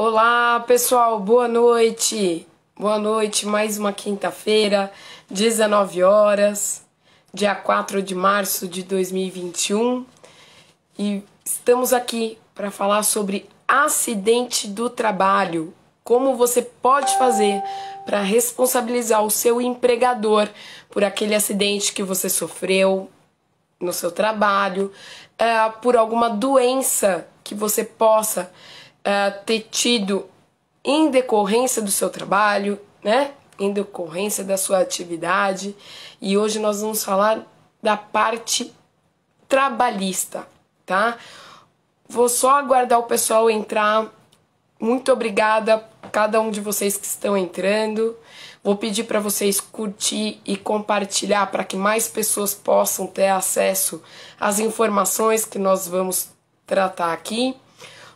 Olá, pessoal, boa noite. Boa noite, mais uma quinta-feira, 19 horas, dia 4 de março de 2021. E estamos aqui para falar sobre acidente do trabalho. Como você pode fazer para responsabilizar o seu empregador por aquele acidente que você sofreu no seu trabalho, por alguma doença que você possa ter tido em decorrência do seu trabalho, né? Em decorrência da sua atividade. E hoje nós vamos falar da parte trabalhista, tá? Vou só aguardar o pessoal entrar. Muito obrigada a cada um de vocês que estão entrando. Vou pedir para vocês curtir e compartilhar para que mais pessoas possam ter acesso às informações que nós vamos tratar aqui.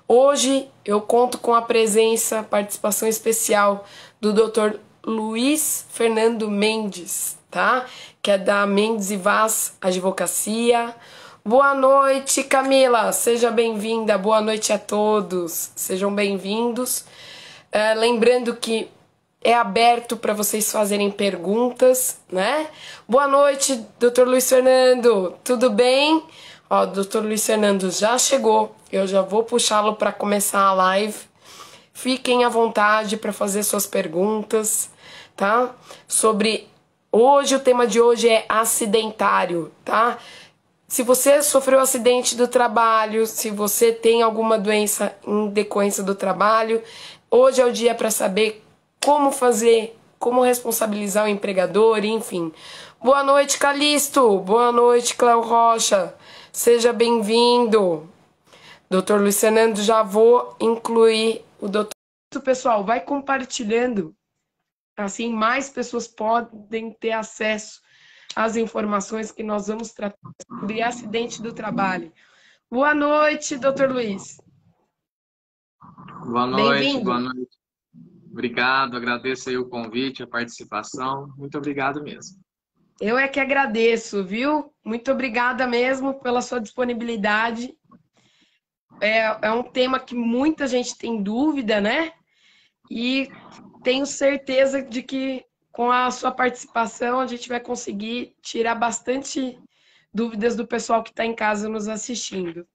Hoje eu conto com a presença, participação especial do Dr. Luiz Fernando Mendes, tá? Que é da Mendes e Vaz Advocacia. Boa noite, Camila. Seja bem-vinda. Boa noite a todos. Sejam bem-vindos. Lembrando que é aberto para vocês fazerem perguntas, né? Boa noite, Dr. Luiz Fernando. Tudo bem? Ó, o Dr. Luiz Fernando já chegou. Eu já vou puxá-lo para começar a live. Fiquem à vontade para fazer suas perguntas, tá? Hoje, o tema de hoje é acidentário, tá? Se você sofreu acidente do trabalho, se você tem alguma doença em decorrência do trabalho, hoje é o dia para saber como fazer, como responsabilizar o empregador, enfim. Boa noite, Calixto. Boa noite, Cléo Rocha. Seja bem-vindo. Doutor Luiz Fernando, já vou incluir o doutor. Pessoal, vai compartilhando. Assim, mais pessoas podem ter acesso às informações que nós vamos tratar sobre acidente do trabalho. Boa noite, doutor Luiz. Boa noite, boa Bem-vindo. noite. Obrigado, agradeço aí o convite, a participação. Muito obrigado mesmo. Eu é que agradeço, viu? Muito obrigada mesmo pela sua disponibilidade. É um tema que muita gente tem dúvida, né? E tenho certeza de que com a sua participação a gente vai conseguir tirar bastante dúvidas do pessoal que está em casa nos assistindo.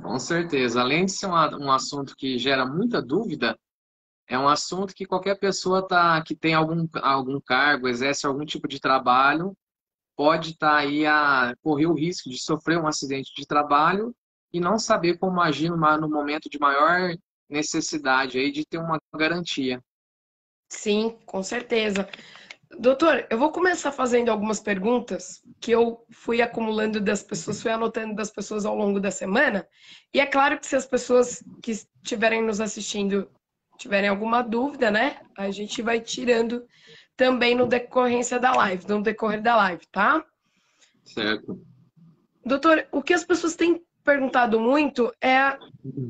Com certeza. Além de ser um assunto que gera muita dúvida, é um assunto que qualquer pessoa que tem algum cargo, exerce algum tipo de trabalho, pode estar aí a correr o risco de sofrer um acidente de trabalho e não saber como agir no momento de maior necessidade aí de ter uma garantia. Sim, com certeza. Doutor, eu vou começar fazendo algumas perguntas que eu fui acumulando das pessoas, fui anotando das pessoas ao longo da semana. E é claro que se as pessoas que estiverem nos assistindo tiverem alguma dúvida, né? A gente vai tirando também no decorrência da live, no decorrer da live, tá? Certo? Doutor, o que as pessoas têm perguntado muito é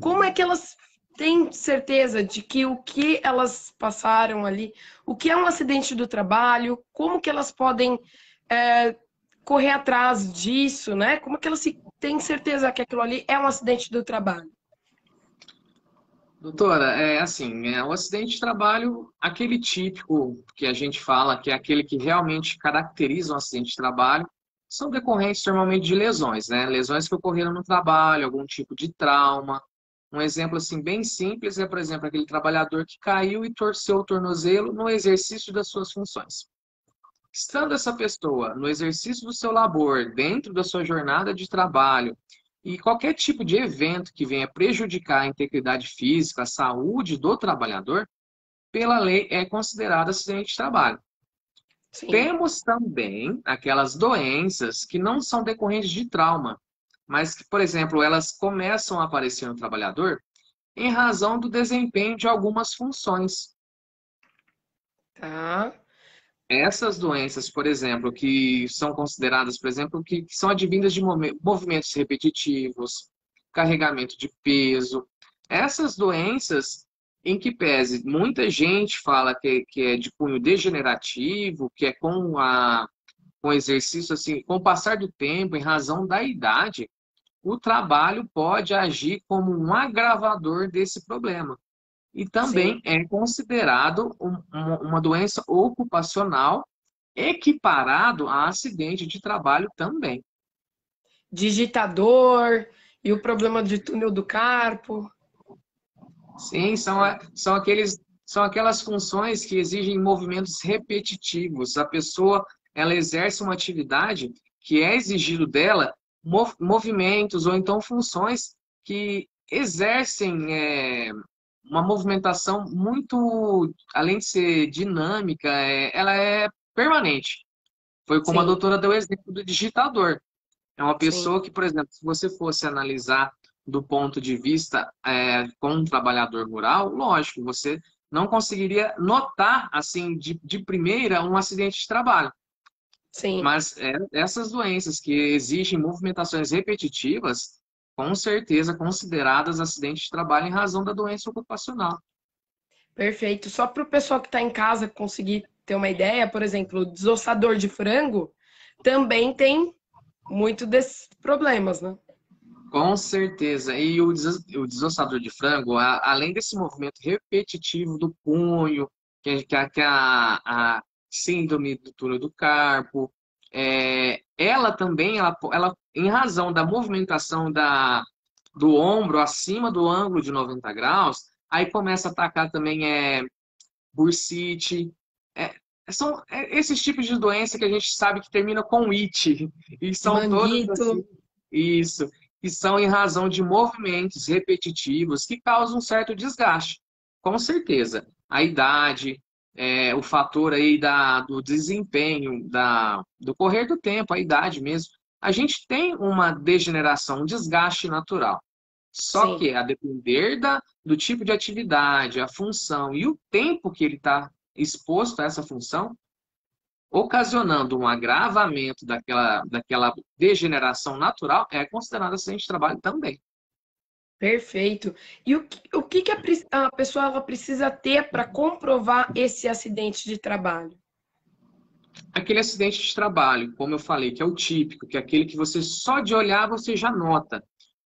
como é que elas têm certeza de que o que elas passaram ali, o que é um acidente do trabalho, como que elas podem correr atrás disso, né? Como que elas têm certeza que aquilo ali é um acidente do trabalho? Doutora, é assim, o acidente de trabalho, aquele típico que a gente fala, que é aquele que realmente caracteriza um acidente de trabalho, são decorrentes normalmente de lesões, né? Lesões que ocorreram no trabalho, algum tipo de trauma. Um exemplo assim bem simples é, por exemplo, aquele trabalhador que caiu e torceu o tornozelo no exercício das suas funções. Estando essa pessoa no exercício do seu labor, dentro da sua jornada de trabalho, e qualquer tipo de evento que venha prejudicar a integridade física, a saúde do trabalhador, pela lei é considerado acidente de trabalho. Sim. Temos também aquelas doenças que não são decorrentes de trauma, mas que, por exemplo, elas começam a aparecer no trabalhador em razão do desempenho de algumas funções. Tá. Essas doenças, por exemplo, que são consideradas, por exemplo, que são advindas de movimentos repetitivos, carregamento de peso, essas doenças, em que pese muita gente fala que é de cunho degenerativo, que é com exercício, assim, com o passar do tempo, em razão da idade, o trabalho pode agir como um agravador desse problema. e sim. também é considerado uma doença ocupacional equiparado a acidente de trabalho também. Digitador e o problema de túnel do carpo. Sim, são aquelas funções que exigem movimentos repetitivos. A pessoa, ela exerce uma atividade que é exigido dela movimentos ou então funções que exercem uma movimentação muito, além de ser dinâmica, ela é permanente. Foi como a Sim, doutora deu o exemplo do digitador. É uma sim. pessoa que, por exemplo, se você fosse analisar do ponto de vista com um trabalhador rural, lógico, você não conseguiria notar, assim, de primeira, um acidente de trabalho. Sim, Mas essas doenças que exigem movimentações repetitivas, com certeza consideradas acidentes de trabalho em razão da doença ocupacional. perfeito. Só para o pessoal que está em casa conseguir ter uma ideia, por exemplo, o desossador de frango também tem muito desses problemas, né? Com certeza. E o desossador de frango, além desse movimento repetitivo do punho, que é a síndrome do túnel do carpo, ela também, em razão da movimentação do ombro acima do ângulo de 90 graus, aí começa a atacar também bursite. É, esses tipos de doença que a gente sabe que termina com it. E são todas Manguito. assim. Isso. Que são em razão de movimentos repetitivos que causam um certo desgaste. Com certeza. A idade, o fator aí do desempenho, do correr do tempo, a idade mesmo. A gente tem uma degeneração, um desgaste natural. Só Sim, que, a depender do tipo de atividade, a função e o tempo que ele está exposto a essa função, ocasionando um agravamento daquela degeneração natural, é considerado acidente de trabalho também. perfeito. E o que a pessoa ela precisa ter para comprovar esse acidente de trabalho? Aquele acidente de trabalho, como eu falei, que é o típico, que é aquele que você só de olhar você já nota,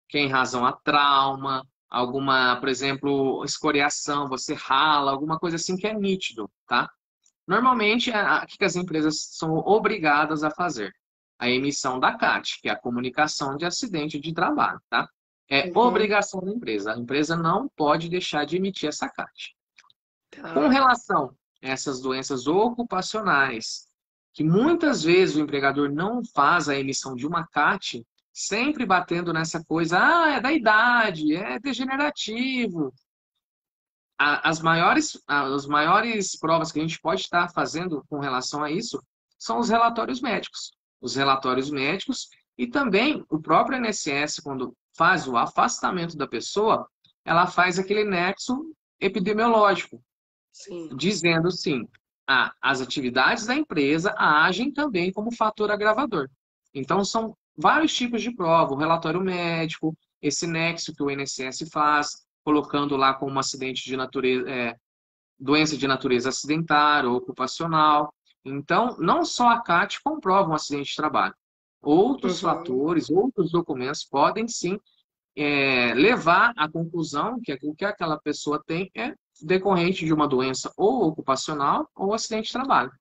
que é em razão a trauma, alguma, por exemplo, escoriação, você rala, alguma coisa assim que é nítido, tá? Normalmente, o que as empresas são obrigadas a fazer? A emissão da CAT, que é a comunicação de acidente de trabalho, tá? É Uhum, obrigação da empresa. A empresa não pode deixar de emitir essa CAT. Com tá. relação a essas doenças ocupacionais, que muitas vezes o empregador não faz a emissão de uma CAT, sempre batendo nessa coisa, é da idade, é degenerativo, as maiores provas que a gente pode estar fazendo com relação a isso são os relatórios médicos. Os relatórios médicos e também o próprio INSS, quando faz o afastamento da pessoa, ela faz aquele nexo epidemiológico, Sim, dizendo sim, as atividades da empresa agem também como fator agravador. Então, são vários tipos de prova, o relatório médico, esse nexo que o INSS faz, colocando lá como acidente de natureza, doença de natureza acidentária ou ocupacional. Então, não só a CAT comprova um acidente de trabalho. Outros uhum, fatores, outros documentos podem sim levar à conclusão que aquilo que aquela pessoa tem é decorrente de uma doença ou ocupacional ou acidente de trabalho.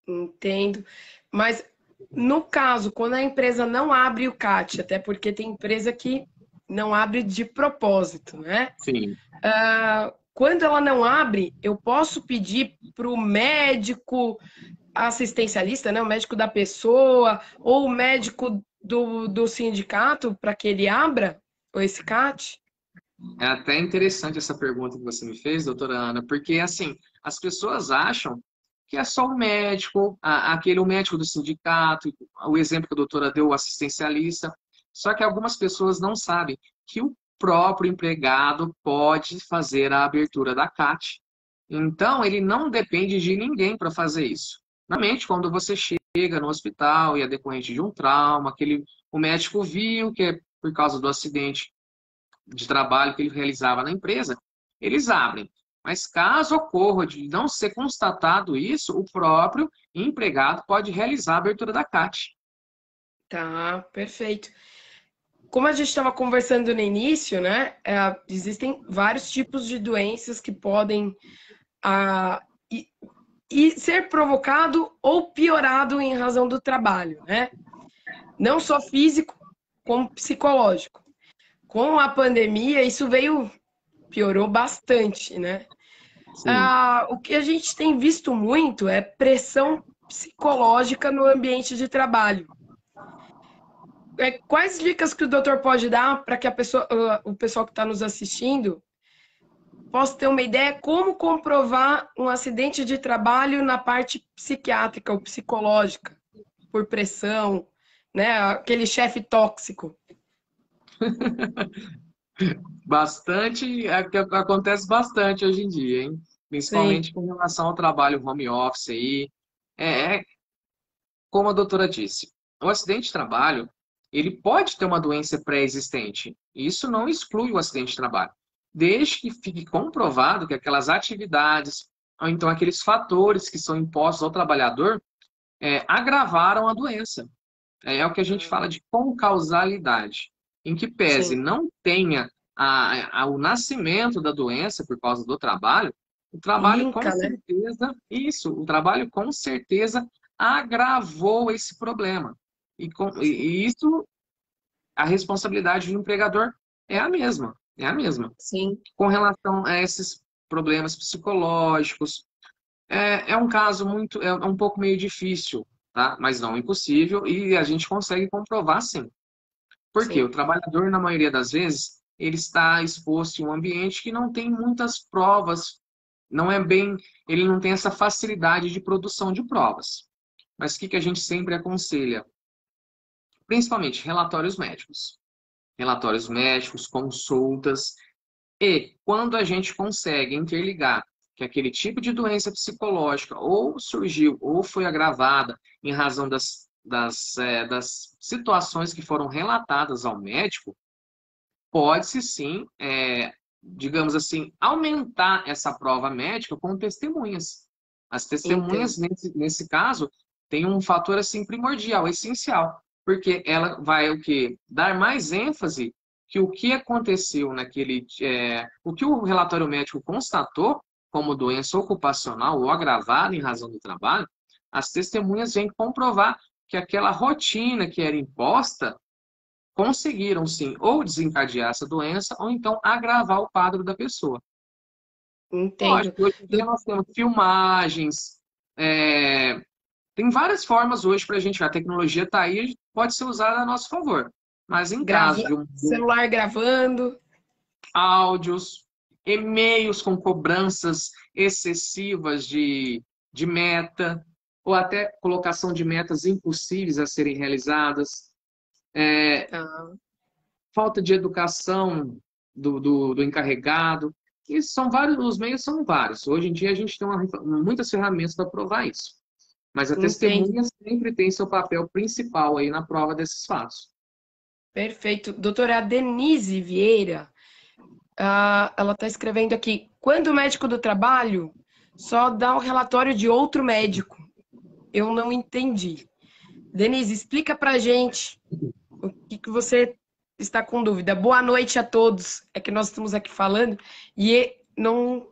entendo. Mas no caso, quando a empresa não abre o CAT, até porque tem empresa que não abre de propósito, né? Sim. Quando ela não abre, eu posso pedir para o médico assistencialista, né, o médico da pessoa, ou o médico do sindicato, para que ele abra esse CAT? É até interessante essa pergunta que você me fez, doutora Ana, porque assim, as pessoas acham que é só o médico, o médico do sindicato, o exemplo que a doutora deu, o assistencialista. Só que algumas pessoas não sabem que o próprio empregado pode fazer a abertura da CAT. Então, ele não depende de ninguém para fazer isso. Normalmente, quando você chega no hospital e é decorrente de um trauma, o médico viu que é por causa do acidente de trabalho que ele realizava na empresa, eles abrem. Mas caso ocorra de não ser constatado isso, o próprio empregado pode realizar a abertura da CAT. Tá, perfeito. como a gente estava conversando no início, né? Existem vários tipos de doenças que podem ah, e, e ser provocado ou piorado em razão do trabalho, né? Não só físico, como psicológico. Com a pandemia, isso piorou bastante, né? Sim. O que a gente tem visto muito é pressão psicológica no ambiente de trabalho. Quais dicas que o doutor pode dar para que o pessoal que está nos assistindo possa ter uma ideia como comprovar um acidente de trabalho na parte psiquiátrica ou psicológica, por pressão, né? Aquele chefe tóxico. Bastante, acontece bastante hoje em dia, hein? Sim, Principalmente com relação ao trabalho home office aí. É como a doutora disse, o acidente de trabalho, ele pode ter uma doença pré-existente. Isso não exclui o acidente de trabalho, desde que fique comprovado que aquelas atividades, ou então aqueles fatores que são impostos ao trabalhador, agravaram a doença. É o que a gente fala de concausalidade, em que pese sim. não tenha o nascimento da doença por causa do trabalho, o trabalho com Linka, né? certeza, o trabalho com certeza agravou esse problema. E isso, a responsabilidade do empregador é a mesma, é a mesma. Sim, Com relação a esses problemas psicológicos, é um caso é um pouco meio difícil, tá? Mas não impossível, e a gente consegue comprovar sim. Porque o sim. trabalhador, na maioria das vezes, ele está exposto em um ambiente que não tem muitas provas, não é bem, ele não tem essa facilidade de produção de provas. Mas o que a gente sempre aconselha? Principalmente relatórios médicos. Relatórios médicos, consultas, e quando a gente consegue interligar que aquele tipo de doença psicológica ou surgiu ou foi agravada em razão das situações que foram relatadas ao médico, pode-se sim, digamos assim, aumentar essa prova médica com testemunhas. As testemunhas, Entendo. nesse caso, têm um fator assim primordial, essencial, porque ela vai o quê? Dar mais ênfase que o que aconteceu o que o relatório médico constatou como doença ocupacional ou agravada em razão do trabalho, as testemunhas vêm comprovar que aquela rotina que era imposta conseguiram sim ou desencadear essa doença ou então agravar o quadro da pessoa. Entendo. Lógico, hoje em dia nós temos filmagens, é, tem várias formas hoje para a gente, a tecnologia está aí, pode ser usada a nosso favor. Mas em caso de Celular gravando. áudios, e-mails com cobranças excessivas de meta, ou até colocação de metas impossíveis a serem realizadas, Ah, falta de educação do encarregado. E são vários, os meios são vários. Hoje em dia a gente tem muitas ferramentas para provar isso. Mas a entendo. testemunha sempre tem seu papel principal aí na prova desses fatos. Perfeito. Doutora Denise Vieira, ela está escrevendo aqui: quando o médico do trabalho só dá o relatório de outro médico, eu não entendi. Denise, explica pra gente o que você está com dúvida. Boa noite a todos. É que nós estamos aqui falando e não.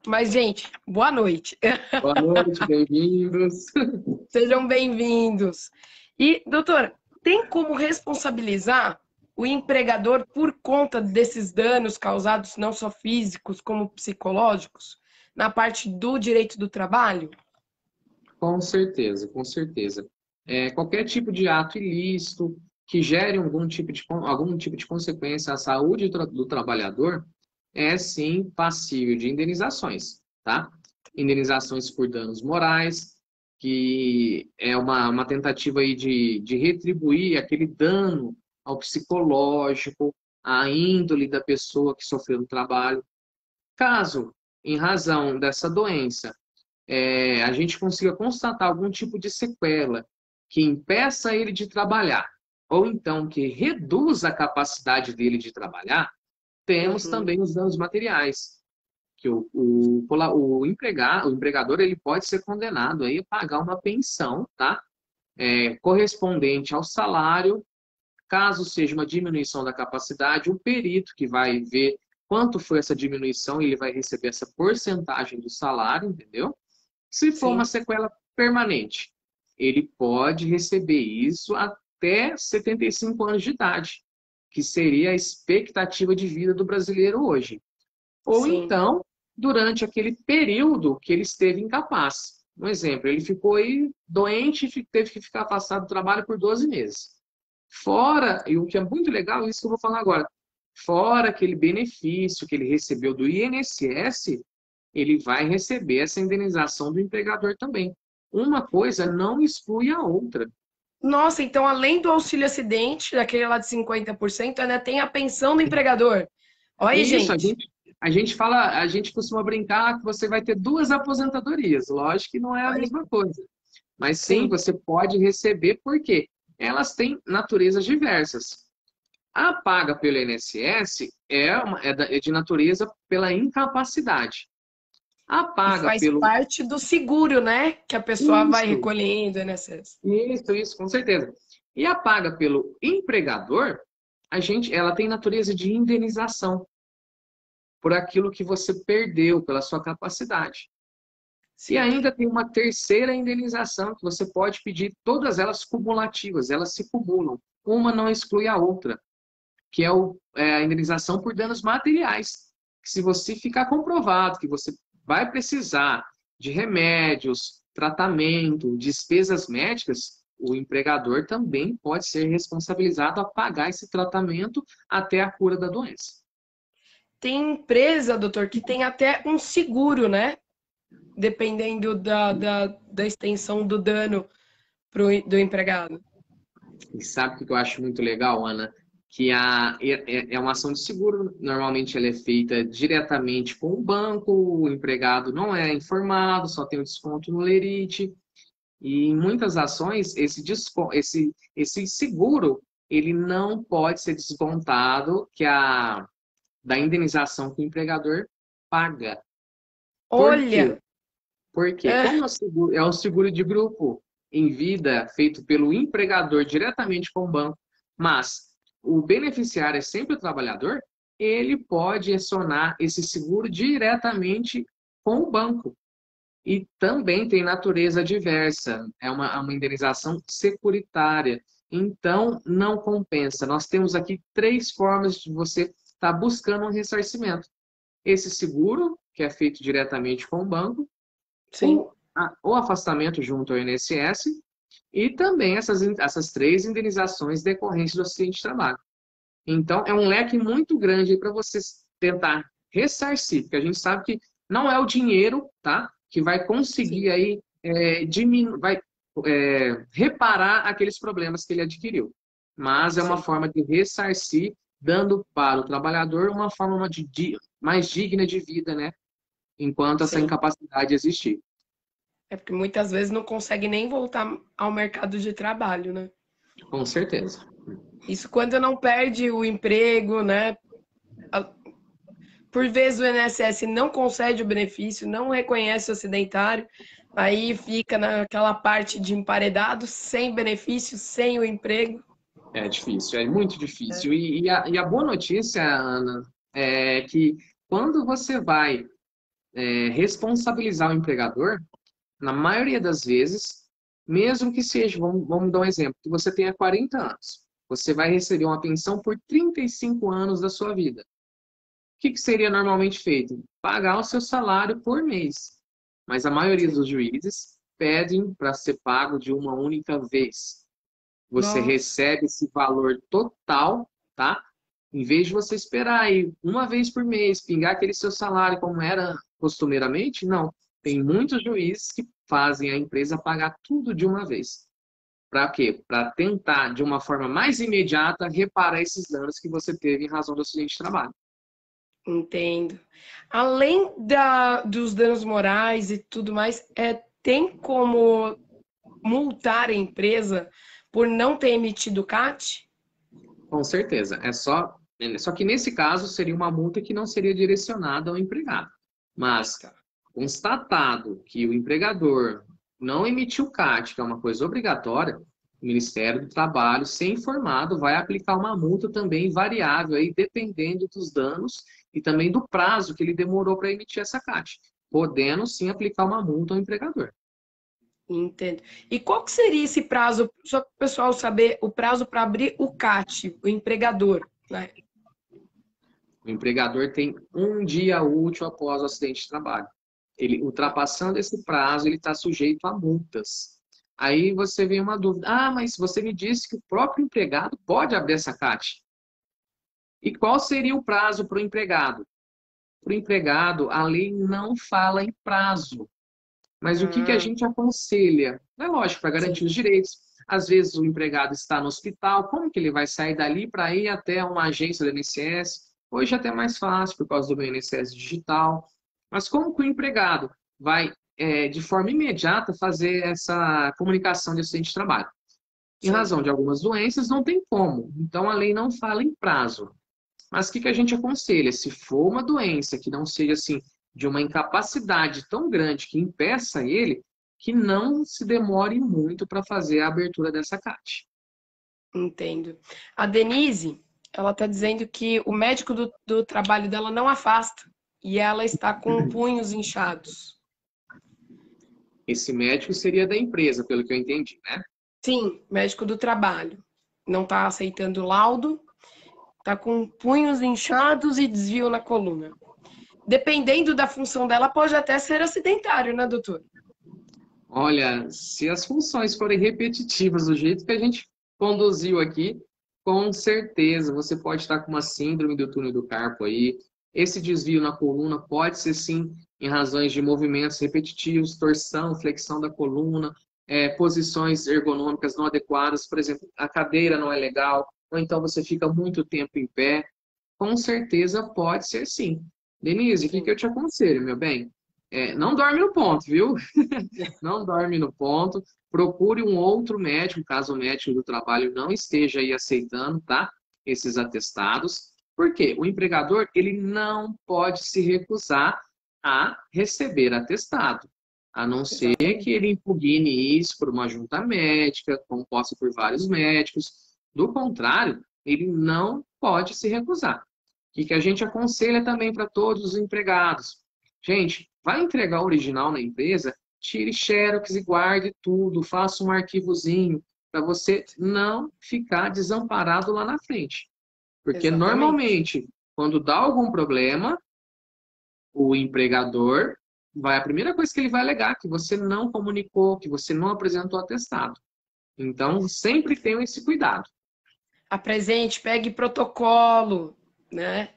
Mas, gente, boa noite. Boa noite, bem-vindos. Sejam bem-vindos. E, doutora, tem como responsabilizar o empregador por conta desses danos causados não só físicos, como psicológicos, na parte do direito do trabalho? Com certeza, com certeza. Qualquer tipo de ato ilícito que gere algum tipo de consequência à saúde do trabalhador é sim passível de indenizações, tá? Indenizações por danos morais, que é uma tentativa aí de retribuir aquele dano ao psicológico, à índole da pessoa que sofreu no trabalho. Caso, em razão dessa doença, a gente consiga constatar algum tipo de sequela que impeça ele de trabalhar, ou então que reduza a capacidade dele de trabalhar, temos Uhum, também os danos materiais, que o empregador ele pode ser condenado aí a pagar uma pensão, tá? Correspondente ao salário Caso seja uma diminuição da capacidade, o perito que vai ver quanto foi essa diminuição, ele vai receber essa porcentagem do salário, entendeu? Se for uma Sim. sequela permanente, ele pode receber isso até 75 anos de idade, que seria a expectativa de vida do brasileiro hoje. Ou Sim. então, durante aquele período que ele esteve incapaz. Um exemplo, ele ficou aí doente e teve que ficar afastado do trabalho por 12 meses. Fora, e o que é muito legal, isso que eu vou falar agora, fora aquele benefício que ele recebeu do INSS, ele vai receber essa indenização do empregador também. Uma coisa não exclui a outra. Nossa, então além do auxílio acidente, daquele lá de 50%, ainda tem a pensão do empregador. Olha aí, E isso, gente. a gente fala, a gente costuma brincar que você vai ter duas aposentadorias. Lógico que não é a Olha, mesma coisa. Mas sim, sim. você pode receber, porque elas têm naturezas diversas. A paga pelo INSS é de natureza pela incapacidade. A E paga faz pelo. parte do seguro, né? Que a pessoa vai Isso, recolhendo, INSS. isso, com certeza. E a paga pelo empregador, ela tem natureza de indenização por aquilo que você perdeu, pela sua capacidade. E Sim. ainda tem uma terceira indenização que você pode pedir, todas elas cumulativas, elas se cumulam. Uma não exclui a outra, que é a indenização por danos materiais. Se você ficar comprovado que você vai precisar de remédios, tratamento, despesas médicas, o empregador também pode ser responsabilizado a pagar esse tratamento até a cura da doença. Tem empresa, doutor, que tem até um seguro, né? Dependendo da extensão do dano do empregado. E sabe o que eu acho muito legal, Ana? Que é uma ação de seguro, normalmente ela é feita diretamente com o banco, o empregado não é informado, só tem o desconto no lerite. E em muitas ações, esse seguro, ele não pode ser descontado da indenização que o empregador paga. Por quê? Olha, Porque, é, como é um seguro de grupo em vida feito pelo empregador diretamente com o banco, mas o beneficiário é sempre o trabalhador, ele pode acionar esse seguro diretamente com o banco. E também tem natureza diversa, é uma indenização securitária. Então, não compensa. Nós temos aqui três formas de você estar buscando um ressarcimento. Esse seguro, que é feito diretamente com o banco, sim, o afastamento junto ao INSS e também essas três indenizações decorrentes do acidente de trabalho. Então, é um leque muito grande para você tentar ressarcir, porque a gente sabe que não é o dinheiro, tá, que vai sim, conseguir aí reparar aqueles problemas que ele adquiriu. Mas é uma sim, forma de ressarcir, dando para o trabalhador uma forma mais digna de vida, né, enquanto essa sim. incapacidade existir. É porque muitas vezes não consegue nem voltar ao mercado de trabalho, né? Com certeza. Isso quando não perde o emprego, né? Por vezes o INSS não concede o benefício, não reconhece o acidentário, aí fica naquela parte de emparedado, sem benefício, sem o emprego. É difícil, é muito Né? difícil. E a boa notícia, Ana, é que quando você vai responsabilizar o empregador, na maioria das vezes, mesmo que seja, vamos dar um exemplo, que você tenha 40 anos, você vai receber uma pensão por 35 anos da sua vida. O que seria normalmente feito? Pagar o seu salário por mês. Mas a maioria Sim. dos juízes pedem para ser pago de uma única vez. Você Nossa, recebe esse valor total, tá? Em vez de você esperar aí uma vez por mês, pingar aquele seu salário como era costumeiramente, não. Tem muitos juízes que fazem a empresa pagar tudo de uma vez. Para quê? Para tentar, de uma forma mais imediata, reparar esses danos que você teve em razão do acidente de trabalho. entendo. Além dos danos morais e tudo mais, tem como multar a empresa por não ter emitido o CAT? Com certeza. Só que nesse caso seria uma multa que não seria direcionada ao empregado. Mas Tá. constatado que o empregador não emitiu CAT, que é uma coisa obrigatória, O Ministério do Trabalho, se informado, vai aplicar uma multa também variável, aí, dependendo dos danos e também do prazo que ele demorou para emitir essa CAT, podendo sim aplicar uma multa ao empregador. Entendo. E qual que seria esse prazo, só para o pessoal saber, o prazo para abrir o CAT, o empregador, né? O empregador tem um dia útil após o acidente de trabalho. Ele ultrapassando esse prazo, ele está sujeito a multas. Aí você vem uma dúvida: ah, mas você me disse que o próprio empregado pode abrir essa CAT. E qual seria o prazo para o empregado? Para o empregado, a lei não fala em prazo. Mas o que a Ah, gente aconselha? É lógico, para garantir sim, os direitos. Às vezes o empregado está no hospital, como que ele vai sair dali para ir até uma agência do INSS? Hoje é até mais fácil por causa do INSS digital. Mas como que o empregado vai, de forma imediata, fazer essa comunicação de acidente de trabalho? Em sim. razão de algumas doenças, não tem como. Então, a lei não fala em prazo. Mas o que a gente aconselha? Se for uma doença que não seja assim, de uma incapacidade tão grande que impeça ele, que não se demore muito para fazer a abertura dessa CAT. Entendo. A Denise, ela está dizendo que o médico do trabalho dela não afasta e ela está com punhos inchados. Esse médico seria da empresa, pelo que eu entendi, né? Sim, médico do trabalho. Não está aceitando o laudo, está com punhos inchados e desvio na coluna. Dependendo da função dela, pode até ser acidentário, né, doutor? Olha, se as funções forem repetitivas do jeito que a gente conduziu aqui, com certeza você pode estar com uma síndrome do túnel do carpo aí. Esse desvio na coluna pode ser sim em razões de movimentos repetitivos, torção, flexão da coluna, posições ergonômicas não adequadas, por exemplo, a cadeira não é legal, ou então você fica muito tempo em pé. Com certeza pode ser sim. Denise, o que que Sim. eu te aconselho, meu bem? Não dorme no ponto, viu? Não dorme no ponto. Procure um outro médico, caso o médico do trabalho não esteja aí aceitando, tá? Esses atestados. Por quê? O empregador, ele não pode se recusar a receber atestado, a não ser que Exatamente. ele impugne isso por uma junta médica, composta por vários médicos. Do contrário, ele não pode se recusar. O que a gente aconselha também para todos os empregados? Gente, vai entregar o original na empresa, tire xerox e guarde tudo, faça um arquivozinho, para você não ficar desamparado lá na frente. Porque Exatamente. normalmente, quando dá algum problema, o empregador vai, a primeira coisa que ele vai alegar é que você não comunicou, que você não apresentou atestado. Então, sempre tenham esse cuidado. Apresente, pegue protocolo, né?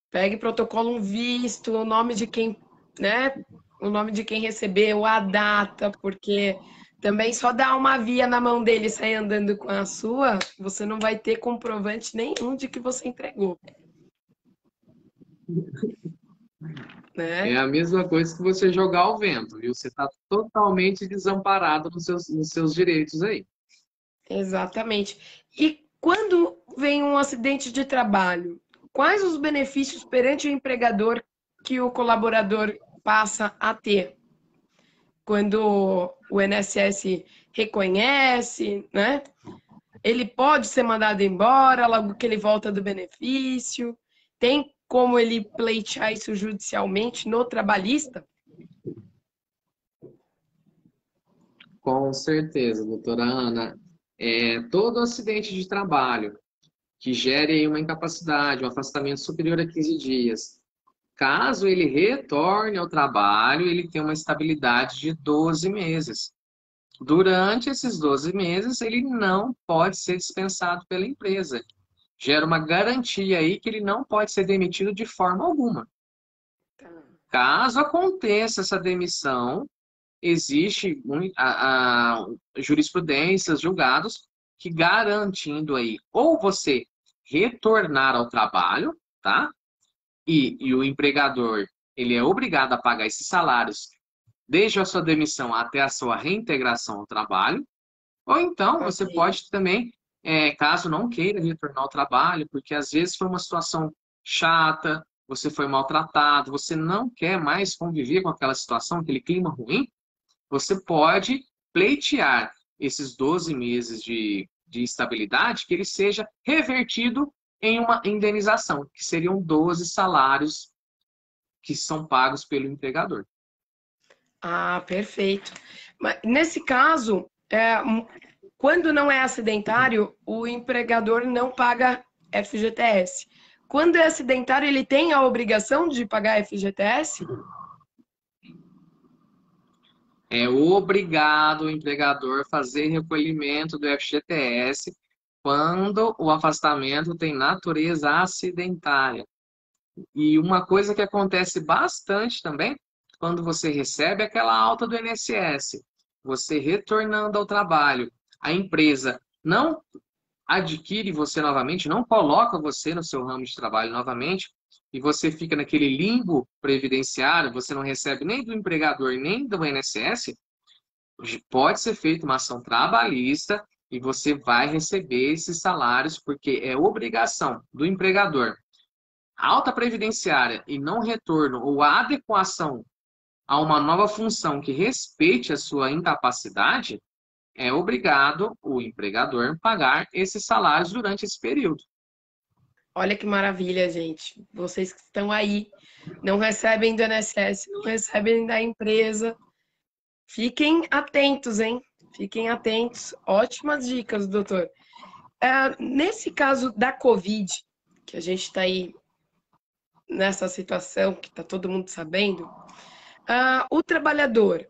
Pegue protocolo, um visto, o nome de quem, né? O nome de quem recebeu, a data, porque também só dar uma via na mão dele e sair andando com a sua, você não vai ter comprovante nenhum de que você entregou, É né? a mesma coisa que você jogar ao vento, viu? Você está totalmente desamparado nos seus direitos aí. Exatamente. E quando vem um acidente de trabalho, quais os benefícios perante o empregador que o colaborador passa a ter? Quando o INSS reconhece, né? Ele pode ser mandado embora logo que ele volta do benefício. Tem como ele pleitear isso judicialmente no trabalhista? Com certeza, doutora Ana. Todo acidente de trabalho que gere aí uma incapacidade, um afastamento superior a 15 dias, caso ele retorne ao trabalho, ele tem uma estabilidade de 12 meses. Durante esses 12 meses, ele não pode ser dispensado pela empresa. Gera uma garantia aí que ele não pode ser demitido de forma alguma. Tá. Caso aconteça essa demissão, existe jurisprudências, julgados, que garantindo aí ou você retornar ao trabalho, tá? E o empregador, ele é obrigado a pagar esses salários desde a sua demissão até a sua reintegração ao trabalho, ou então você Ok. pode também, caso não queira retornar ao trabalho, porque às vezes foi uma situação chata, você foi maltratado, você não quer mais conviver com aquela situação, aquele clima ruim, você pode pleitear esses 12 meses de estabilidade, que ele seja revertido em uma indenização, que seriam 12 salários que são pagos pelo empregador. Ah, perfeito. Mas nesse caso, quando não é acidentário, o empregador não paga FGTS. Quando é acidentário, ele tem a obrigação de pagar FGTS? É obrigado o empregador fazer recolhimento do FGTS quando o afastamento tem natureza acidentária. E uma coisa que acontece bastante também, quando você recebe aquela alta do INSS, você retornando ao trabalho, a empresa não adquire você novamente, não coloca você no seu ramo de trabalho novamente, e você fica naquele limbo previdenciário, você não recebe nem do empregador, nem do INSS, pode ser feita uma ação trabalhista e você vai receber esses salários, porque é obrigação do empregador. Alta previdenciária e não retorno ou adequação a uma nova função que respeite a sua incapacidade, é obrigado o empregador pagar esses salários durante esse período. Olha que maravilha, gente. Vocês que estão aí, não recebem do INSS, não recebem da empresa. Fiquem atentos, hein? Fiquem atentos. Ótimas dicas, doutor. Nesse caso da Covid, que a gente está aí nessa situação que está todo mundo sabendo, o trabalhador,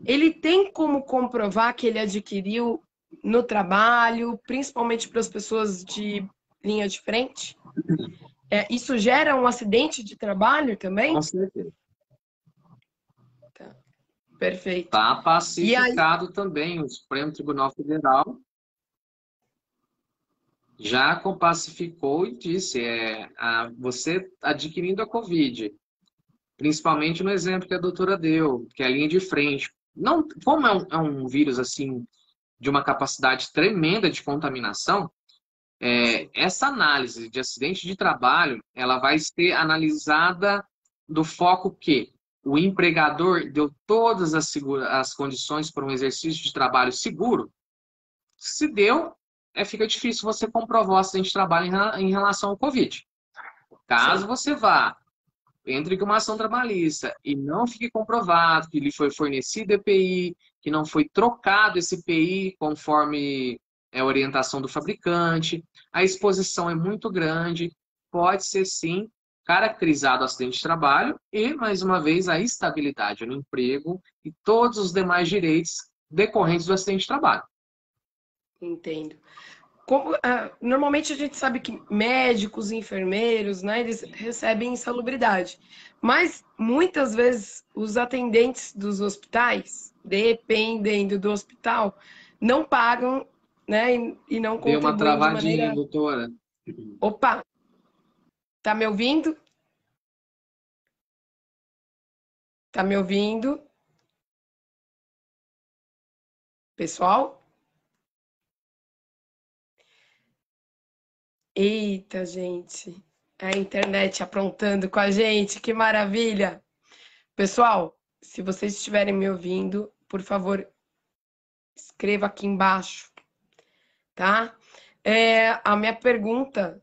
ele tem como comprovar que ele adquiriu no trabalho, principalmente para as pessoas de linha de frente? Isso gera um acidente de trabalho também? Com certeza. Tá, perfeito. Está E aí, pacificado também o Supremo Tribunal Federal já pacificou e disse, você adquirindo a Covid, principalmente no exemplo que a doutora deu, que é a linha de frente. Não, como é um vírus assim de uma capacidade tremenda de contaminação, essa análise de acidente de trabalho, ela vai ser analisada do foco que o empregador deu todas as condições para um exercício de trabalho seguro. Se deu, fica difícil você comprovar o acidente de trabalho em relação ao Covid. Caso você vá, entre com uma ação trabalhista e não fique comprovado que lhe foi fornecido EPI, que não foi trocado esse EPI conforme a orientação do fabricante, a exposição é muito grande, pode ser sim caracterizado acidente de trabalho e, mais uma vez, a estabilidade no emprego e todos os demais direitos decorrentes do acidente de trabalho. entendo. Normalmente a gente sabe que médicos, enfermeiros, né, eles recebem insalubridade. Mas muitas vezes os atendentes dos hospitais, dependendo do hospital, não pagam, né, e não Deu uma contribuem de travadinha, maneira. doutora. Opa, tá me ouvindo? Tá me ouvindo? Pessoal? Eita, gente. A internet aprontando com a gente, que maravilha! Pessoal, se vocês estiverem me ouvindo, por favor, escreva aqui embaixo, tá? A minha pergunta.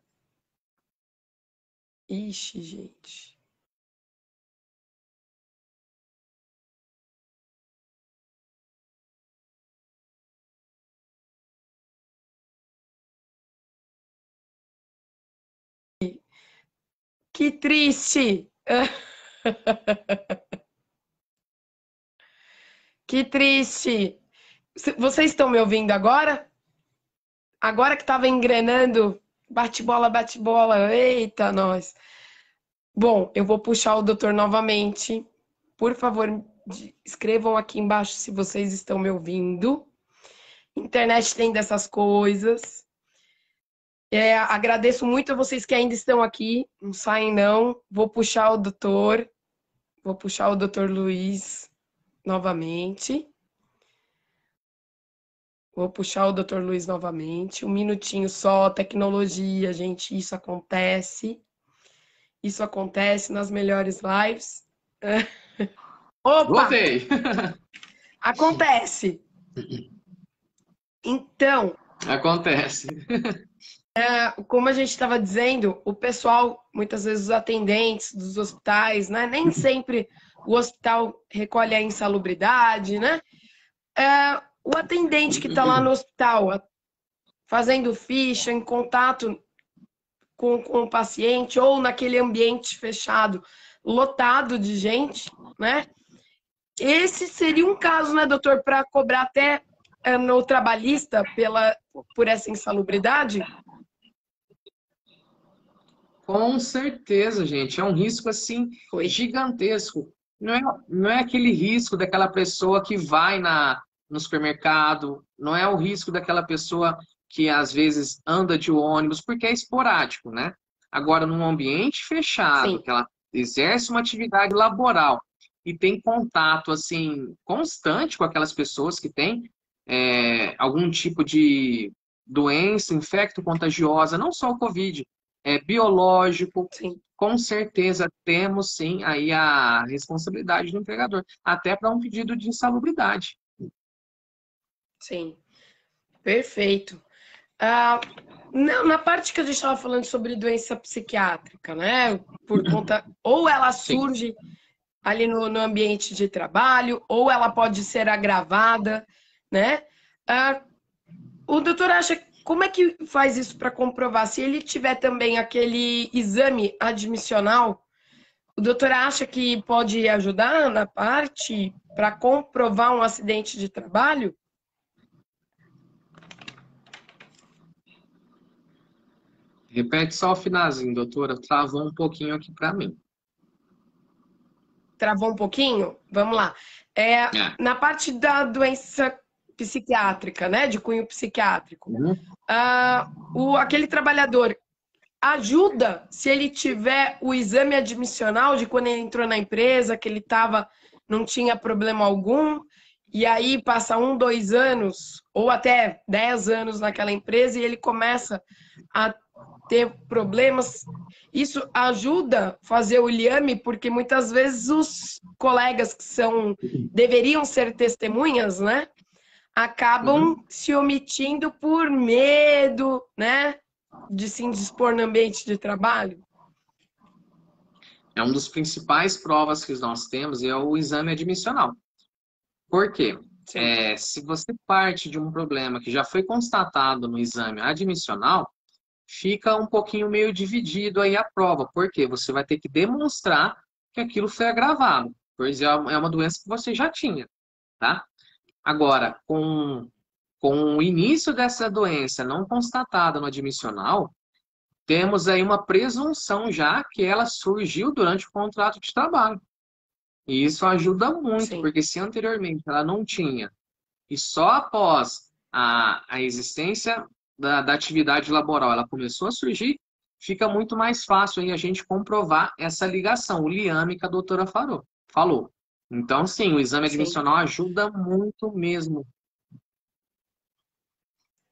Ixi, gente. Que triste! Que triste! Vocês estão me ouvindo agora? Agora que estava engrenando, bate-bola, bate-bola. Eita, nós. Bom, eu vou puxar o doutor novamente. Por favor, escrevam aqui embaixo se vocês estão me ouvindo. Internet tem dessas coisas. Agradeço muito a vocês que ainda estão aqui. Não saem, não. Vou puxar o doutor. Vou puxar o doutor Luiz novamente. Vou puxar o doutor Luiz novamente. Um minutinho só. Tecnologia, gente. Isso acontece. Isso acontece nas melhores lives. Opa! Voltei! Acontece! Então, Acontece. como a gente estava dizendo, o pessoal, muitas vezes os atendentes dos hospitais, né? Nem sempre o hospital recolhe a insalubridade, né? O atendente que está lá no hospital fazendo ficha, em contato com o paciente ou naquele ambiente fechado, lotado de gente, né? Esse seria um caso, né, doutor, para cobrar até no trabalhista por essa insalubridade? Com certeza, gente. É um risco assim Foi. gigantesco. Não é aquele risco daquela pessoa que vai no supermercado, não é o risco daquela pessoa que às vezes anda de ônibus, porque é esporádico, né? Agora, num ambiente fechado, Sim, que ela exerce uma atividade laboral e tem contato assim constante com aquelas pessoas que têm algum tipo de doença infecto-contagiosa, não só o Covid, biológico, sim, com certeza temos sim aí a responsabilidade do empregador, até para um pedido de insalubridade. sim. Perfeito. Ah, na parte que a gente estava falando sobre doença psiquiátrica, né? Por conta, ou ela Sim. surge ali no ambiente de trabalho, ou ela pode ser agravada, né? Ah, o doutor acha como é que faz isso para comprovar? Se ele tiver também aquele exame admissional, o doutor acha que pode ajudar na parte para comprovar um acidente de trabalho? Repete só o finalzinho, doutora, travou um pouquinho aqui para mim. Travou um pouquinho? Vamos lá. É. Na parte da doença psiquiátrica, né, de cunho psiquiátrico, Uhum. aquele trabalhador ajuda se ele tiver o exame admissional de quando ele entrou na empresa, que ele não tinha problema algum, e aí passa 1, 2 anos, ou até 10 anos naquela empresa, e ele começa a ter problemas. Isso ajuda a fazer o liame, porque muitas vezes os colegas deveriam ser testemunhas, né? Acabam Uhum. se omitindo por medo, né? De se indispor no ambiente de trabalho. É uma das principais provas que nós temos é o exame admissional. Por quê? Sim, Se você parte de um problema que já foi constatado no exame admissional, fica um pouquinho meio dividido aí a prova, porque você vai ter que demonstrar que aquilo foi agravado, pois é uma doença que você já tinha, tá? Agora, com o início dessa doença não constatada no admissional, temos aí uma presunção já que ela surgiu durante o contrato de trabalho. E isso ajuda muito, sim, porque se anteriormente ela não tinha, e só após a existência da atividade laboral ela começou a surgir, fica muito mais fácil aí a gente comprovar essa ligação, o liame que a doutora falou. Então, sim, o exame sim. admissional ajuda muito mesmo.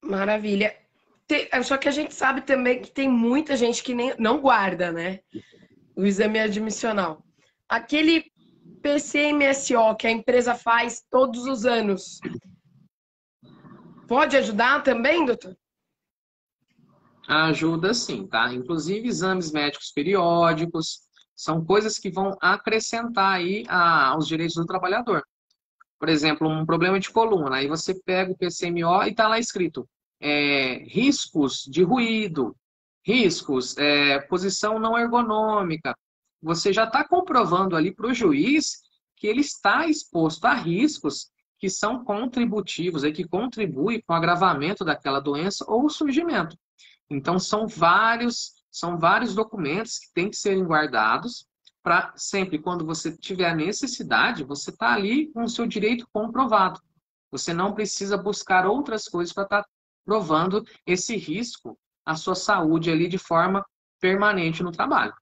Maravilha. Só que a gente sabe também que tem muita gente que nem, não guarda, né? O exame admissional. Aquele PCMSO que a empresa faz todos os anos, pode ajudar também, doutor? Ajuda sim, tá? Inclusive exames médicos periódicos, são coisas que vão acrescentar aí aos direitos do trabalhador. Por exemplo, um problema de coluna, aí você pega o PCMO e está lá escrito riscos de ruído, riscos, posição não ergonômica. Você já está comprovando ali para o juiz que ele está exposto a riscos que são contributivos, que contribuem com o agravamento daquela doença ou o surgimento. Então, são vários documentos que têm que serem guardados para sempre, quando você tiver a necessidade, você está ali com o seu direito comprovado. Você não precisa buscar outras coisas para estar provando esse risco à sua saúde ali de forma permanente no trabalho.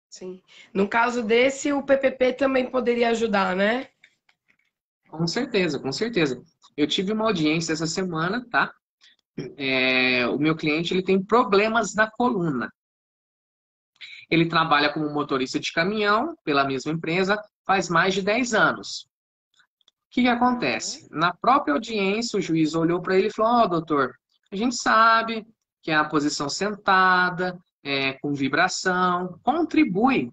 Sim. No caso desse, o PPP também poderia ajudar, né? Com certeza, com certeza. Eu tive uma audiência essa semana, tá? O meu cliente ele tem problemas na coluna. Ele trabalha como motorista de caminhão pela mesma empresa faz mais de 10 anos. O que acontece? Na própria audiência, o juiz olhou para ele e falou: Ó, doutor, a gente sabe que a posição sentada, com vibração, contribui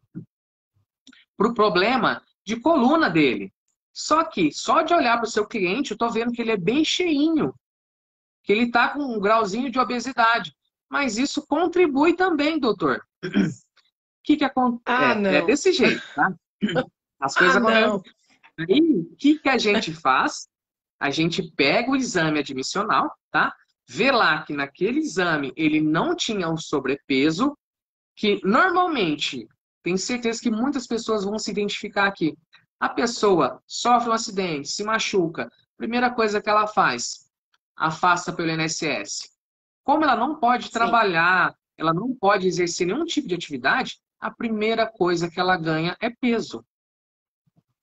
para o problema de coluna dele. Só que, só de olhar para o seu cliente, eu estou vendo que ele é bem cheinho, que ele está com um grauzinho de obesidade. Mas isso contribui também, doutor. O que Ah, acontece? É não. desse jeito, tá? As Ah, coisas acontecem. não. Aí, o que a gente faz? A gente pega o exame admissional, tá? Vê lá que naquele exame ele não tinha o sobrepeso, que normalmente, tenho certeza que muitas pessoas vão se identificar aqui. A pessoa sofre um acidente, se machuca, primeira coisa que ela faz, afasta pelo INSS. Como ela não pode Sim, trabalhar, ela não pode exercer nenhum tipo de atividade, a primeira coisa que ela ganha é peso.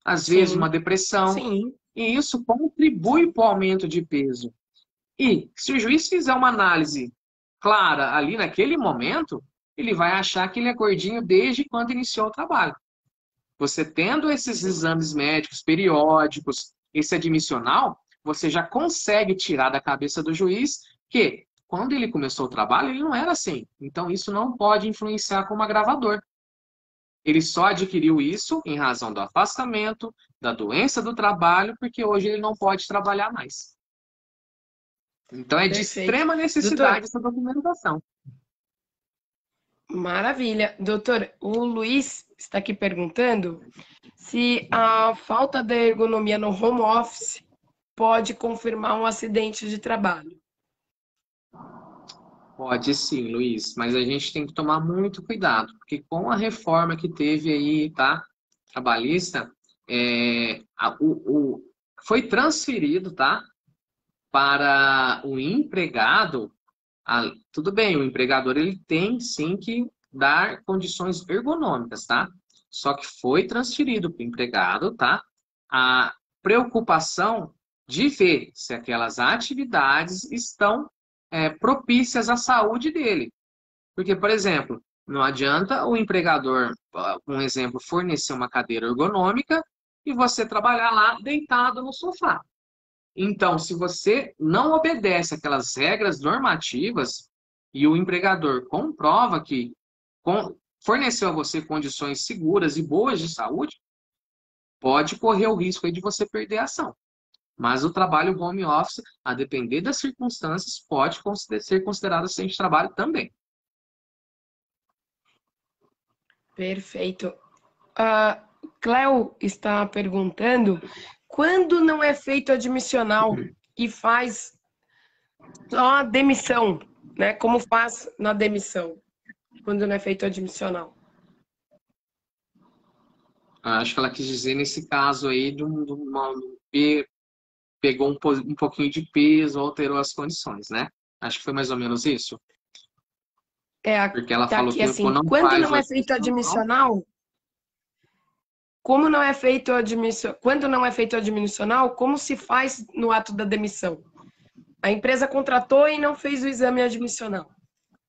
Às vezes uma sim, depressão, sim. e isso contribui para o aumento de peso. E se o juiz fizer uma análise clara ali naquele momento, ele vai achar que ele é gordinho desde quando iniciou o trabalho. Você tendo esses exames médicos periódicos, esse admissional, você já consegue tirar da cabeça do juiz que quando ele começou o trabalho, ele não era assim. Então, isso não pode influenciar como agravador. Ele só adquiriu isso em razão do afastamento, da doença do trabalho, porque hoje ele não pode trabalhar mais. Então, é de Perfeito. extrema Doutor, necessidade essa documentação. maravilha. Doutor, o Luiz está aqui perguntando se a falta da ergonomia no home office pode confirmar um acidente de trabalho. Pode sim, Luiz, mas a gente tem que tomar muito cuidado, porque com a reforma que teve aí, tá, trabalhista, foi transferido, tá, para o empregado. Tudo bem, o empregador ele tem sim que dar condições ergonômicas, tá? Só que foi transferido para o empregado, tá? A preocupação de ver se aquelas atividades estão propícias à saúde dele. Porque, por exemplo, não adianta o empregador, um exemplo, fornecer uma cadeira ergonômica e você trabalhar lá deitado no sofá. Então, se você não obedece aquelas regras normativas e o empregador comprova que forneceu a você condições seguras e boas de saúde, pode correr o risco aí de você perder a ação. Mas o trabalho home office, a depender das circunstâncias, pode ser considerado acidente de trabalho também. Perfeito. A Cleo está perguntando quando não é feito admissional e faz só a demissão, né? Como faz na demissão, quando não é feito admissional. Acho que ela quis dizer nesse caso aí pegou um pouquinho de peso, alterou as condições, né? Acho que foi mais ou menos isso. Porque ela Tá falou aqui que assim, não quando faz não o é feito admissional. admissional, como não é feito quando não é feito admissional, como se faz no ato da demissão? A empresa contratou e não fez o exame admissional.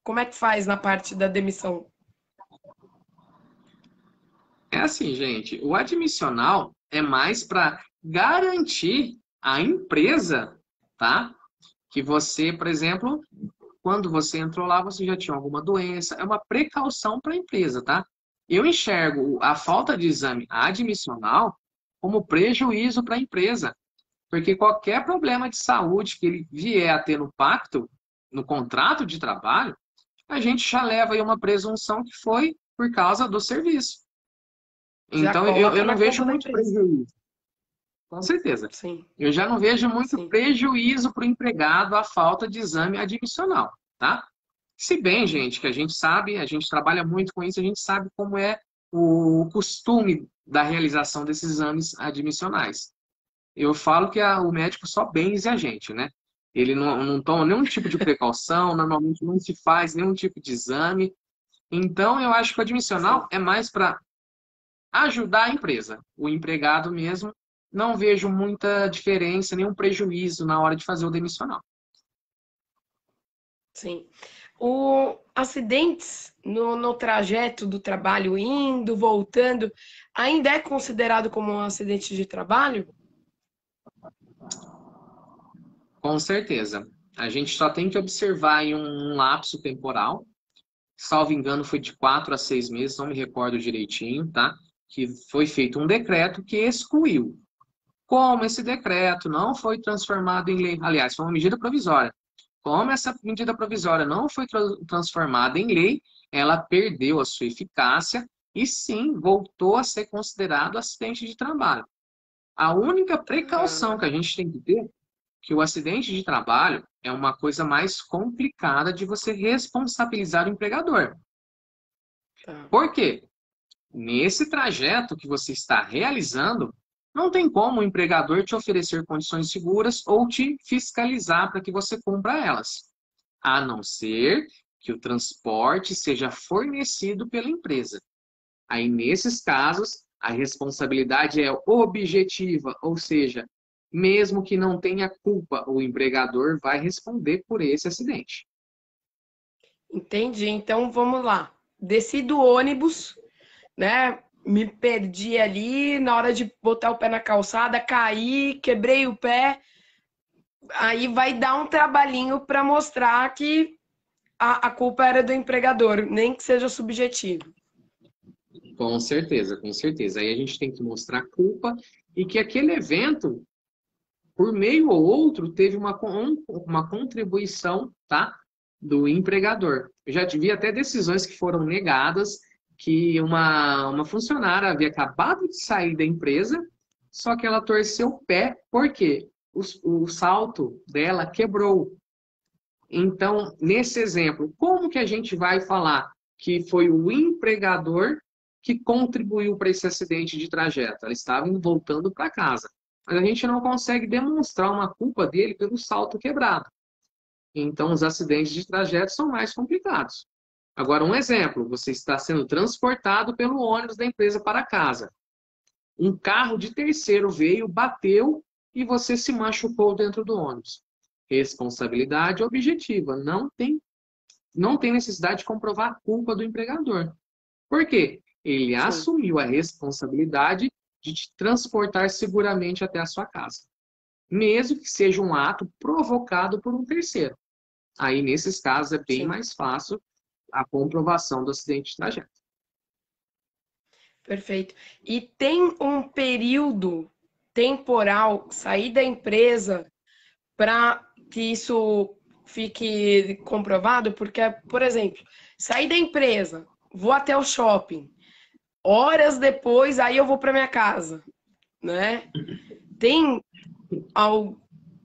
Como é que faz na parte da demissão? É assim, gente, o admissional é mais para garantir à empresa, tá? Que você, por exemplo, quando você entrou lá, você já tinha alguma doença, é uma precaução para a empresa, tá? Eu enxergo a falta de exame admissional como prejuízo para a empresa, porque qualquer problema de saúde que ele vier a ter no pacto, no contrato de trabalho, a gente já leva aí uma presunção que foi por causa do serviço. Já Então, eu coloca não na vejo conta da muito empresa. prejuízo, com certeza. Sim, Eu já não vejo muito sim. prejuízo para o empregado a falta de exame admissional, tá? Se bem, gente, que a gente sabe, a gente trabalha muito com isso, a gente sabe como é o costume da realização desses exames admissionais. Eu falo que o médico só benze a gente, né? Ele não toma nenhum tipo de precaução, normalmente não se faz nenhum tipo de exame. Então, eu acho que o Sim, admissional é mais para ajudar a empresa. O empregado mesmo, não vejo muita diferença, nenhum prejuízo na hora de fazer o demissional. sim. O acidentes no trajeto do trabalho, indo, voltando, ainda é considerado como um acidente de trabalho? Com certeza. A gente só tem que observar em um lapso temporal. Salvo engano, foi de 4 a 6 meses, não me recordo direitinho, tá? Que foi feito um decreto que excluiu. Como esse decreto não foi transformado em lei, aliás, foi uma medida provisória. Como essa medida provisória não foi transformada em lei, ela perdeu a sua eficácia e sim voltou a ser considerado acidente de trabalho. A única Ah, precaução que a gente tem que ter que o acidente de trabalho é uma coisa mais complicada de você responsabilizar o empregador. tá. Por quê? Nesse trajeto que você está realizando, não tem como o empregador te oferecer condições seguras ou te fiscalizar para que você cumpra elas, a não ser que o transporte seja fornecido pela empresa. Aí, nesses casos, a responsabilidade é objetiva, ou seja, mesmo que não tenha culpa, o empregador vai responder por esse acidente. Entendi. Então vamos lá. Desci do ônibus, né? Me perdi ali na hora de botar o pé na calçada, caí, quebrei o pé. Aí vai dar um trabalhinho para mostrar que a culpa era do empregador, nem que seja subjetivo. Com certeza, com certeza. Aí a gente tem que mostrar culpa e que aquele evento, por meio ou outro, teve uma contribuição, tá, do empregador. Eu já tive até decisões que foram negadas, que uma funcionária havia acabado de sair da empresa, só que ela torceu o pé, porque o salto dela quebrou. Então, nesse exemplo, como que a gente vai falar que foi o empregador que contribuiu para esse acidente de trajeto? Ela estava voltando para casa. Mas a gente não consegue demonstrar uma culpa dele pelo salto quebrado. Então, os acidentes de trajeto são mais complicados. Agora, um exemplo: você está sendo transportado pelo ônibus da empresa para casa. Um carro de terceiro veio, bateu e você se machucou dentro do ônibus. Responsabilidade objetiva. Não tem necessidade de comprovar a culpa do empregador. Por quê? Ele Sim. assumiu a responsabilidade de te transportar seguramente até a sua casa, mesmo que seja um ato provocado por um terceiro. Aí, nesses casos, é bem Sim, mais fácil a comprovação do acidente de trajeto. perfeito. E tem um período temporal, sair da empresa para que isso fique comprovado? Porque, por exemplo, sair da empresa, vou até o shopping, horas depois, aí eu vou para minha casa, né? Tem ao,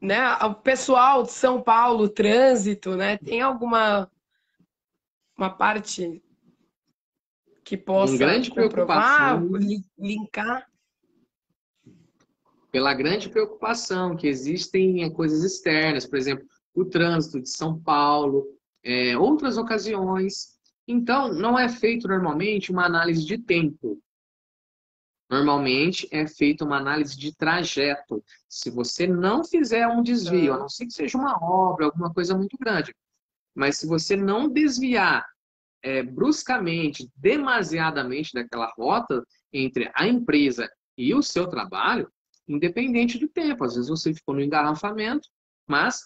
né, ao pessoal de São Paulo, trânsito, né? Tem alguma uma parte que Com possa grande comprovar, preocupação, linkar? pela grande preocupação que existem coisas externas, por exemplo, o trânsito de São Paulo, outras ocasiões. Então, não é feito normalmente uma análise de tempo. Normalmente é feita uma análise de trajeto. Se você não fizer um desvio, a Tá, não ser que seja uma obra, alguma coisa muito grande, mas se você não desviar bruscamente, demasiadamente daquela rota entre a empresa e o seu trabalho, independente do tempo. Às vezes você ficou no engarrafamento, mas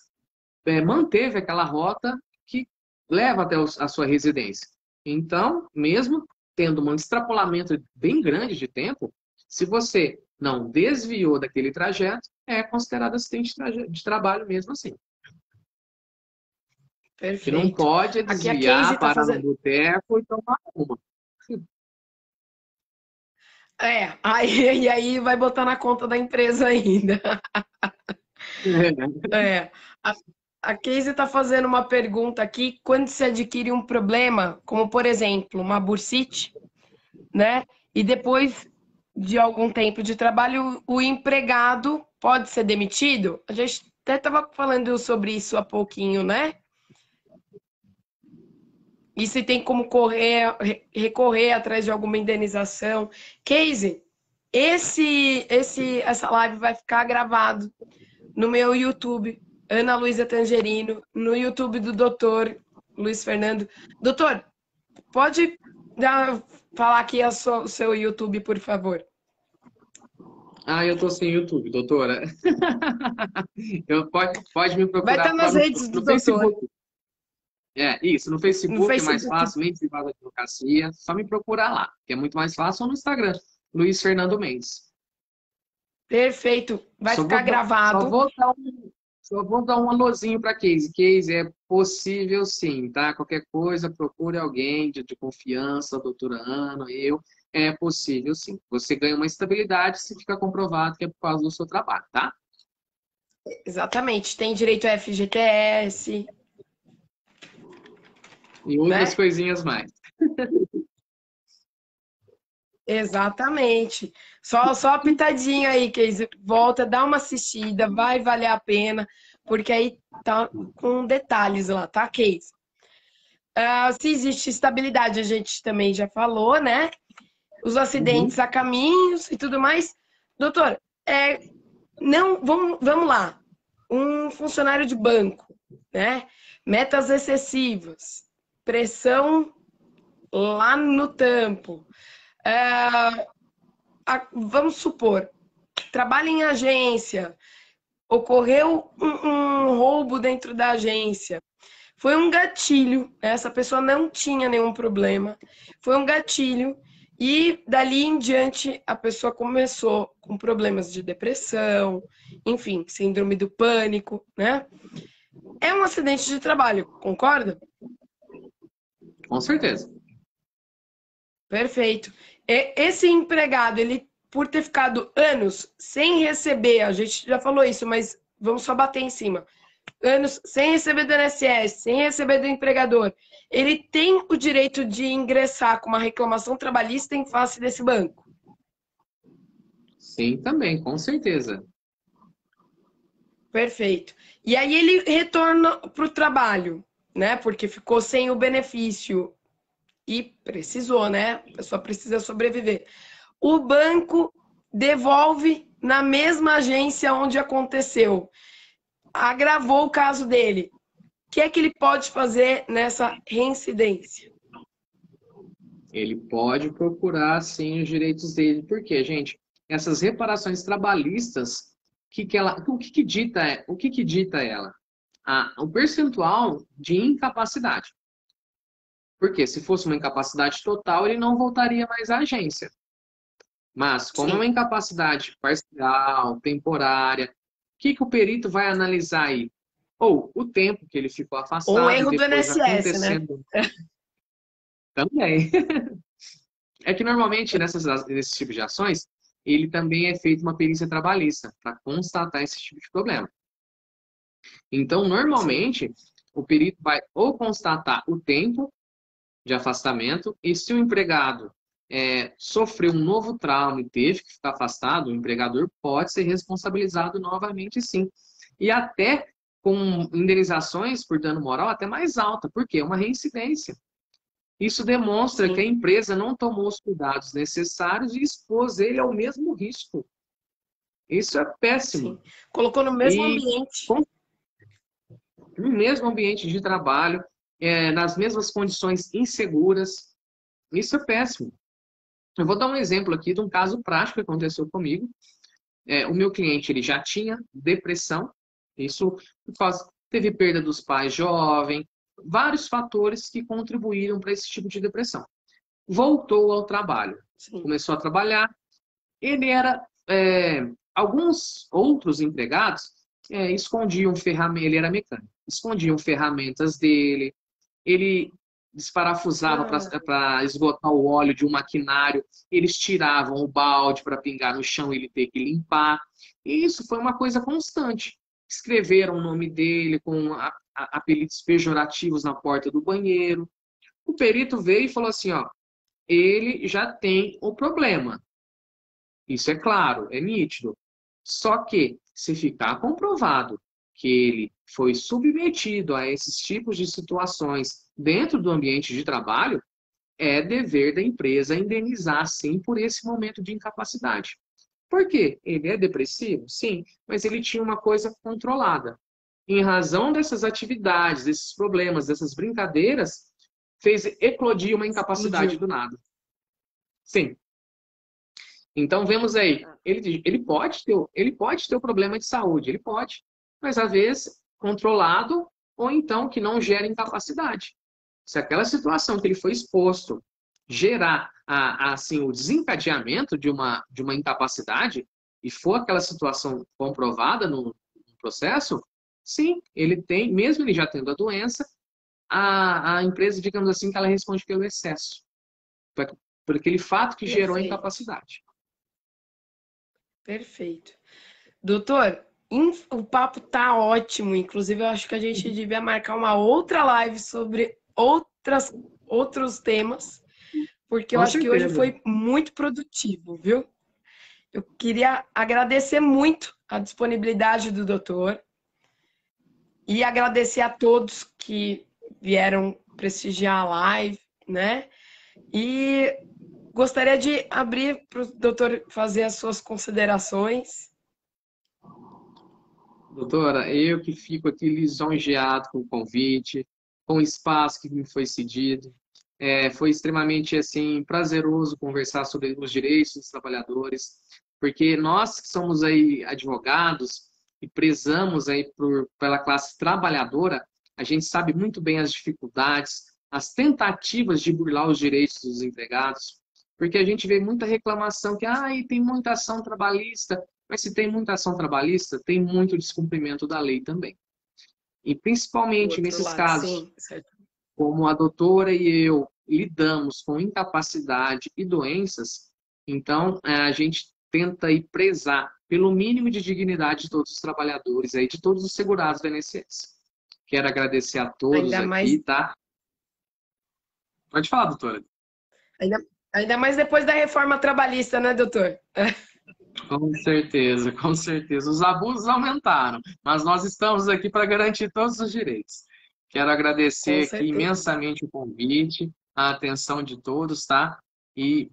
manteve aquela rota que leva até a sua residência. Então, mesmo tendo um extrapolamento bem grande de tempo, se você não desviou daquele trajeto, é considerado acidente de trabalho mesmo assim. Que não perfeito. pode é Aqui a Casey desviar, tá parar no fazendo. boteco e tomar uma. É, aí, e aí vai botar na conta da empresa ainda. É. A, a Casey está fazendo uma pergunta aqui. Quando se adquire um problema, como por exemplo, uma bursite, né? E depois de algum tempo de trabalho, o empregado pode ser demitido? A gente até estava falando sobre isso há pouquinho, né? E se tem como recorrer atrás de alguma indenização. Casey, essa live vai ficar gravado no meu YouTube, Ana Luísa Tangerino, no YouTube do doutor Luiz Fernando. Doutor, pode falar aqui o seu YouTube, por favor. Ah, eu tô sem YouTube, doutora. Pode me Vai estar procurar nas redes do no doutor, Facebook. Isso, no no Facebook é mais Facebook. fácil, Mente Privada de Advocacia. Só me procurar lá, que é muito mais fácil, ou no Instagram, Luiz Fernando Mendes. Perfeito. Vai Só ficar vou dar, só gravado. vou dar um, só vou dar um alôzinho para Case. Case é possível sim, tá? Qualquer coisa, procure alguém de confiança, doutora Ana, eu. É possível sim. Você ganha uma estabilidade se fica comprovado que é por causa do seu trabalho, tá? Exatamente. Tem direito a FGTS, E outras né? coisinhas mais. Exatamente. Só a pitadinha aí, Casey. Volta, dá uma assistida, vai valer a pena, porque aí tá com detalhes lá, tá, Casey? Ah, se existe estabilidade, a gente também já falou, né? Os acidentes Uhum. a caminhos e tudo mais. Doutor, não, vamos lá. Um funcionário de banco, né? Metas excessivas, pressão lá no tampo. É, vamos supor, trabalha em agência, ocorreu um roubo dentro da agência. Foi um gatilho, né? Essa pessoa não tinha nenhum problema. Foi um gatilho e dali em diante a pessoa começou com problemas de depressão, enfim, síndrome do pânico, né? É um acidente de trabalho, concorda? Com certeza. Perfeito. Esse empregado, ele por ter ficado anos sem receber, a gente já falou isso, mas vamos só bater em cima. Anos sem receber do INSS, sem receber do empregador, ele tem o direito de ingressar com uma reclamação trabalhista em face desse banco. Sim, também, com certeza. Perfeito. E aí ele retorna para o trabalho, né? Porque ficou sem o benefício e precisou, né? A pessoa precisa sobreviver. O banco devolve na mesma agência onde aconteceu. Agravou o caso dele. O que é que ele pode fazer nessa reincidência? Ele pode procurar, sim, os direitos dele. Porque, gente, essas reparações trabalhistas, o que dita ela? O percentual de incapacidade. Porque se fosse uma incapacidade total, ele não voltaria mais à agência. Mas, como é uma Sim. incapacidade parcial, temporária, o que o perito vai analisar aí? Ou o tempo que ele ficou Ou um afastado e erro do depois INSS, né? acontecendo também. É que normalmente nesses tipos de ações, ele também é feito uma perícia trabalhista para constatar esse tipo de problema. Então, Sim. normalmente, o perito vai ou constatar o tempo de afastamento, e se o empregado sofreu um novo trauma e teve que ficar afastado, o empregador pode ser responsabilizado novamente, sim. E até com indenizações por dano moral até mais alta, porque é uma reincidência. Isso demonstra que a Sim. empresa não tomou os cuidados necessários e expôs ele ao mesmo risco. Isso é péssimo. Sim. Colocou no mesmo E ambiente. com no mesmo ambiente de trabalho, nas mesmas condições inseguras, isso é péssimo. Eu vou dar um exemplo aqui de um caso prático que aconteceu comigo. O meu cliente ele já tinha depressão, isso por causa, teve perda dos pais jovem, vários fatores que contribuíram para esse tipo de depressão. Voltou ao trabalho, Sim. começou a trabalhar. Ele era. Alguns outros empregados escondiam ferramentas, ele era mecânico, escondiam ferramentas dele, ele desparafusava Ah, para esgotar o óleo de um maquinário, eles tiravam o balde para pingar no chão e ele ter que limpar. E isso foi uma coisa constante. Escreveram o nome dele com apelidos pejorativos na porta do banheiro. O perito veio e falou assim: ó, ele já tem o problema. Isso é claro, é nítido. Só que, se ficar comprovado que ele foi submetido a esses tipos de situações dentro do ambiente de trabalho, é dever da empresa indenizar, sim, por esse momento de incapacidade. Por quê? Ele é depressivo? Sim, mas ele tinha uma coisa controlada. Em razão dessas atividades, desses problemas, dessas brincadeiras, fez eclodir uma incapacidade explodiu. do nada. Sim, Então, vemos aí, ele pode ter o problema de saúde, ele pode, mas às vezes controlado ou então que não gera incapacidade. Se aquela situação que ele foi exposto gerar assim, o desencadeamento de uma incapacidade e for aquela situação comprovada no processo, sim, ele tem, mesmo ele já tendo a doença, a empresa, digamos assim, que ela responde pelo excesso, por aquele fato que gerou a Perfeito, incapacidade. perfeito. Doutor, o papo tá ótimo. Inclusive, eu acho que a gente devia marcar uma outra live sobre outros temas, porque eu Com acho que hoje certeza. foi muito produtivo, viu? Eu queria agradecer muito a disponibilidade do doutor e agradecer a todos que vieram prestigiar a live, né? E gostaria de abrir para o doutor fazer as suas considerações. Doutora, eu que fico aqui lisonjeado com o convite, com o espaço que me foi cedido. Foi extremamente assim prazeroso conversar sobre os direitos dos trabalhadores, porque nós que somos aí advogados e prezamos aí pela classe trabalhadora, a gente sabe muito bem as dificuldades, as tentativas de burlar os direitos dos empregados, porque a gente vê muita reclamação que tem muita ação trabalhista, mas se tem muita ação trabalhista, tem muito descumprimento da lei também. E Do principalmente outro nesses lado, casos, sim, certo. como a doutora e eu lidamos com incapacidade e doenças, então a gente tenta aí prezar pelo mínimo de dignidade de todos os trabalhadores, aí, de todos os segurados do INSS. Quero agradecer a todos Ainda aqui, mais, tá? Pode falar, doutora. ainda, ainda mais depois da reforma trabalhista, né, doutor? Com certeza, com certeza. Os abusos aumentaram, mas nós estamos aqui para garantir todos os direitos. Quero Com agradecer aqui certeza. imensamente o convite, a atenção de todos, tá? E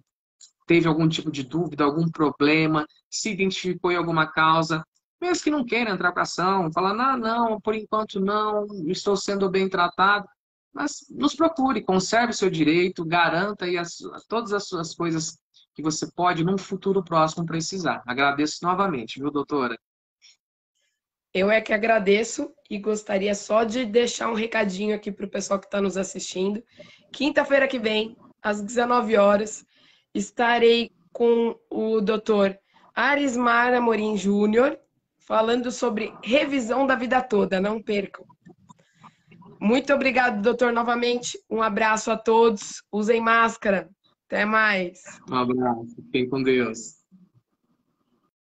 teve algum tipo de dúvida, algum problema, se identificou em alguma causa, mesmo que não queira entrar com a ação, falando, não, por enquanto não, estou sendo bem tratado, mas nos procure, conserve o seu direito, garanta aí todas as suas coisas que você pode, num futuro próximo, precisar. Agradeço novamente, viu, doutora? Eu é que agradeço e gostaria só de deixar um recadinho aqui para o pessoal que está nos assistindo. Quinta-feira que vem, às 19 horas, estarei com o doutor Arismar Amorim Júnior, falando sobre revisão da vida toda. Não percam. Muito obrigado, doutor, novamente. Um abraço a todos. Usem máscara. Até mais. Um abraço, fiquem com Deus.